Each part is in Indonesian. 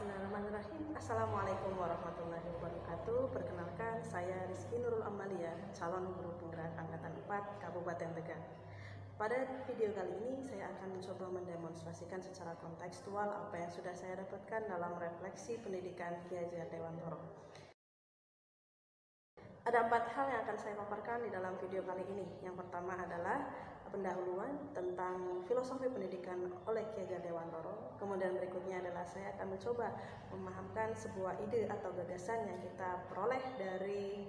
Bismillahirrahmanirrahim. Assalamualaikum warahmatullahi wabarakatuh. Perkenalkan, saya Rizky Nurul Amalia, calon guru penggerak angkatan 4 Kabupaten Tegal. Pada video kali ini saya akan mencoba mendemonstrasikan secara kontekstual apa yang sudah saya dapatkan dalam refleksi pendidikan Ki Hajar Dewantoro. Ada 4 hal yang akan saya paparkan di dalam video kali ini. Yang pertama adalah pendahuluan tentang filosofi pendidikan oleh Ki Hajar Dewantoro. Kemudian berikutnya adalah saya akan mencoba memahamkan sebuah ide atau gagasan yang kita peroleh dari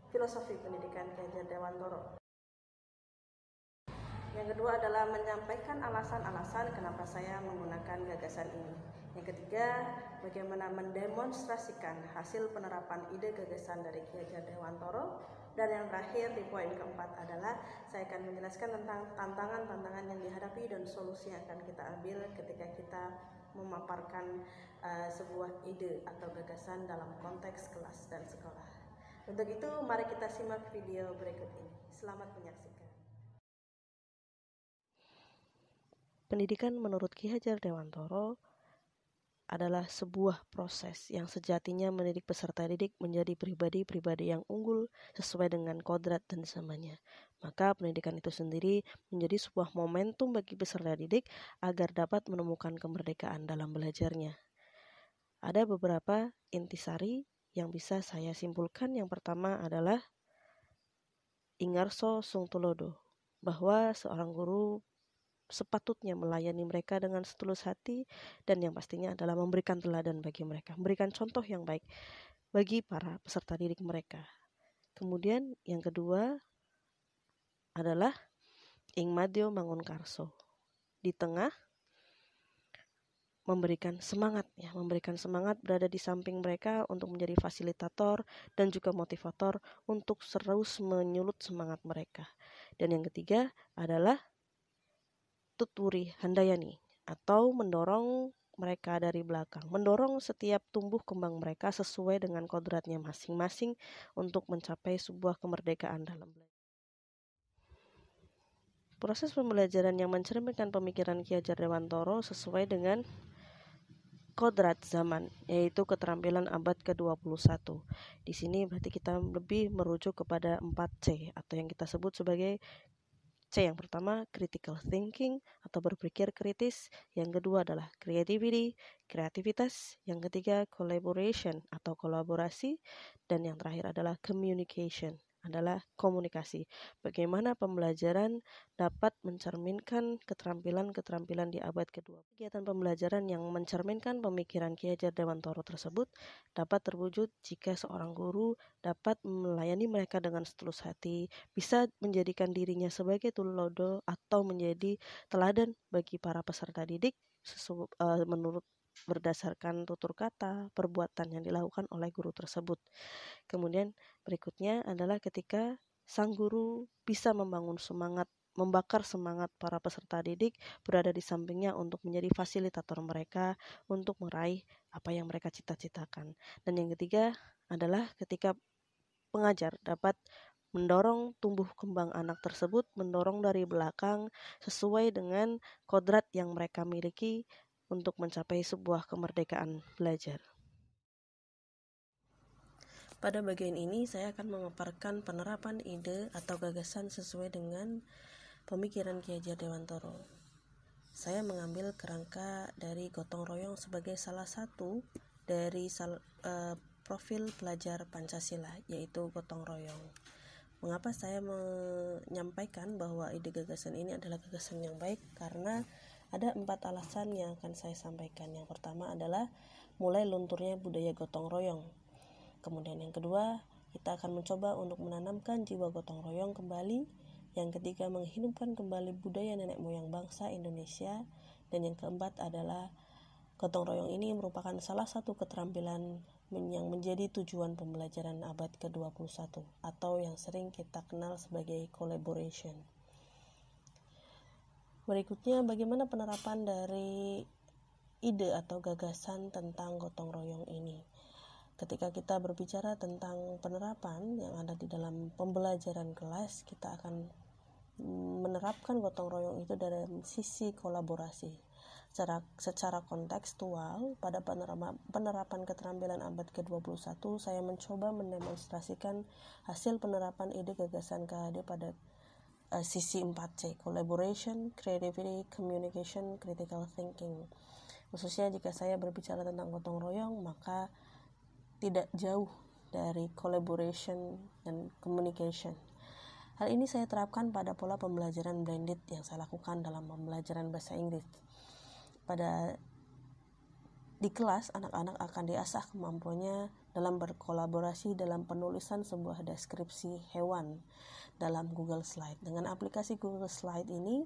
filosofi pendidikan Ki Hajar Dewantoro. Yang kedua adalah menyampaikan alasan-alasan kenapa saya menggunakan gagasan ini. Yang ketiga, bagaimana mendemonstrasikan hasil penerapan ide gagasan dari Ki Hajar Dewantoro. Dan yang terakhir di poin keempat adalah saya akan menjelaskan tentang tantangan-tantangan yang dihadapi dan solusi yang akan kita ambil ketika kita memaparkan sebuah ide atau gagasan dalam konteks kelas dan sekolah. Untuk itu, mari kita simak video berikut ini. Selamat menyaksikan. Pendidikan menurut Ki Hajar Dewantoro adalah sebuah proses yang sejatinya mendidik peserta didik menjadi pribadi-pribadi yang unggul sesuai dengan kodrat dan zamannya. Maka pendidikan itu sendiri menjadi sebuah momentum bagi peserta didik agar dapat menemukan kemerdekaan dalam belajarnya. Ada beberapa intisari yang bisa saya simpulkan. Yang pertama adalah Ingarso Sung Tulodo, bahwa seorang guru sepatutnya melayani mereka dengan setulus hati, dan yang pastinya adalah memberikan teladan bagi mereka, memberikan contoh yang baik bagi para peserta didik mereka. Kemudian yang kedua adalah Ingmadio Mangunkarso, di tengah memberikan semangat berada di samping mereka untuk menjadi fasilitator dan juga motivator untuk terus menyulut semangat mereka. Dan yang ketiga adalah Tuturi Handayani, atau mendorong mereka dari belakang, mendorong setiap tumbuh kembang mereka sesuai dengan kodratnya masing-masing untuk mencapai sebuah kemerdekaan dalam belajar. Proses pembelajaran yang mencerminkan pemikiran Ki Hajar Dewantoro sesuai dengan kodrat zaman, yaitu keterampilan abad ke-21. Di sini berarti kita lebih merujuk kepada 4C atau yang kita sebut sebagai C. Yang pertama, critical thinking atau berpikir kritis. Yang kedua adalah creativity, kreativitas. Yang ketiga, collaboration atau kolaborasi. Dan yang terakhir adalah communication, adalah komunikasi. Bagaimana pembelajaran dapat mencerminkan keterampilan-keterampilan di abad kedua. Kegiatan pembelajaran yang mencerminkan pemikiran Ki Hajar Dewantoro tersebut dapat terwujud jika seorang guru dapat melayani mereka dengan setulus hati, bisa menjadikan dirinya sebagai tulodo atau menjadi teladan bagi para peserta didik menurut berdasarkan tutur kata, perbuatan yang dilakukan oleh guru tersebut. Kemudian berikutnya adalah ketika sang guru bisa membangun semangat, membakar semangat para peserta didik berada di sampingnya untuk menjadi fasilitator mereka untuk meraih apa yang mereka cita-citakan. Dan yang ketiga adalah ketika pengajar dapat mendorong tumbuh kembang anak tersebut, mendorong dari belakang sesuai dengan kodrat yang mereka miliki untuk mencapai sebuah kemerdekaan belajar. Pada bagian ini saya akan memaparkan penerapan ide atau gagasan sesuai dengan pemikiran Ki Hajar Dewantoro. Saya mengambil kerangka dari gotong royong sebagai salah satu dari profil pelajar Pancasila, yaitu gotong royong. Mengapa saya menyampaikan bahwa ide gagasan ini adalah gagasan yang baik? Karena ada 4 alasan yang akan saya sampaikan. Yang pertama adalah mulai lunturnya budaya gotong royong. Kemudian yang kedua, kita akan mencoba untuk menanamkan jiwa gotong royong kembali. Yang ketiga, menghidupkan kembali budaya nenek moyang bangsa Indonesia. Dan yang keempat adalah gotong royong ini merupakan salah satu keterampilan yang menjadi tujuan pembelajaran abad ke-21 atau yang sering kita kenal sebagai collaboration. Berikutnya, bagaimana penerapan dari ide atau gagasan tentang gotong royong ini. Ketika kita berbicara tentang penerapan yang ada di dalam pembelajaran kelas, kita akan menerapkan gotong royong itu dari sisi kolaborasi. Secara kontekstual, pada penerapan keterampilan abad ke-21, saya mencoba mendemonstrasikan hasil penerapan ide gagasan KHD pada sisi 4C, collaboration, creativity, communication, critical thinking. Khususnya jika saya berbicara tentang gotong royong, maka tidak jauh dari collaboration dan communication. Hal ini saya terapkan pada pola pembelajaran blended yang saya lakukan dalam pembelajaran bahasa Inggris. Di kelas, anak-anak akan diasah kemampuannya dalam berkolaborasi dalam penulisan sebuah deskripsi hewan dalam Google Slide. Dengan aplikasi Google Slide ini,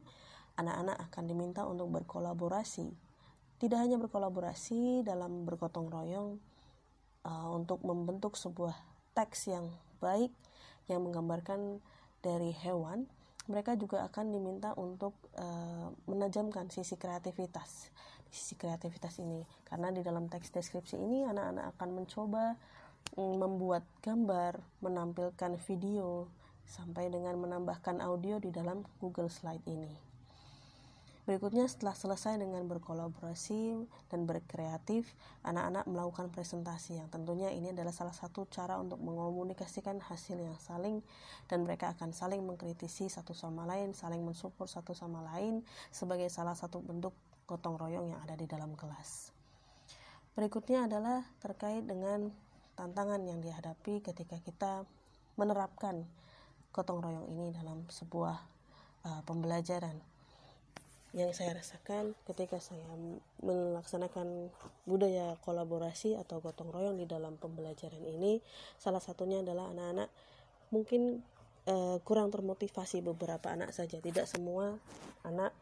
anak-anak akan diminta untuk berkolaborasi. Tidak hanya berkolaborasi dalam bergotong royong untuk membentuk sebuah teks yang baik yang menggambarkan dari hewan, mereka juga akan diminta untuk menajamkan sisi kreativitas ini, karena di dalam teks deskripsi ini anak-anak akan mencoba membuat gambar, menampilkan video, sampai dengan menambahkan audio di dalam Google Slide ini. Berikutnya, setelah selesai dengan berkolaborasi dan berkreatif, anak-anak melakukan presentasi yang tentunya ini adalah salah satu cara untuk mengomunikasikan hasil yang saling, dan mereka akan saling mengkritisi satu sama lain, saling mensupport satu sama lain sebagai salah satu bentuk gotong royong yang ada di dalam kelas. Berikutnya adalah terkait dengan tantangan yang dihadapi ketika kita menerapkan gotong royong ini dalam sebuah pembelajaran. Yang saya rasakan ketika saya melaksanakan budaya kolaborasi atau gotong royong di dalam pembelajaran ini, salah satunya adalah anak-anak mungkin kurang termotivasi, beberapa anak saja, tidak semua anak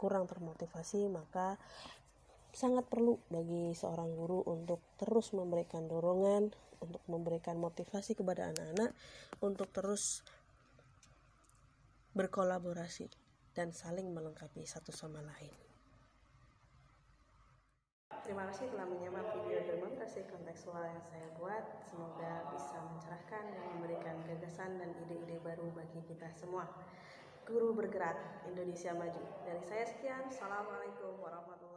kurang termotivasi. Maka sangat perlu bagi seorang guru untuk terus memberikan dorongan, untuk memberikan motivasi kepada anak-anak untuk terus berkolaborasi dan saling melengkapi satu sama lain. Terima kasih telah menyimak video demonstrasi kontekstual yang saya buat. Semoga bisa mencerahkan dan memberikan gagasan dan ide-ide baru bagi kita semua. Guru bergerak, Indonesia maju. Dari saya sekian. Assalamualaikum warahmatullahi wabarakatuh.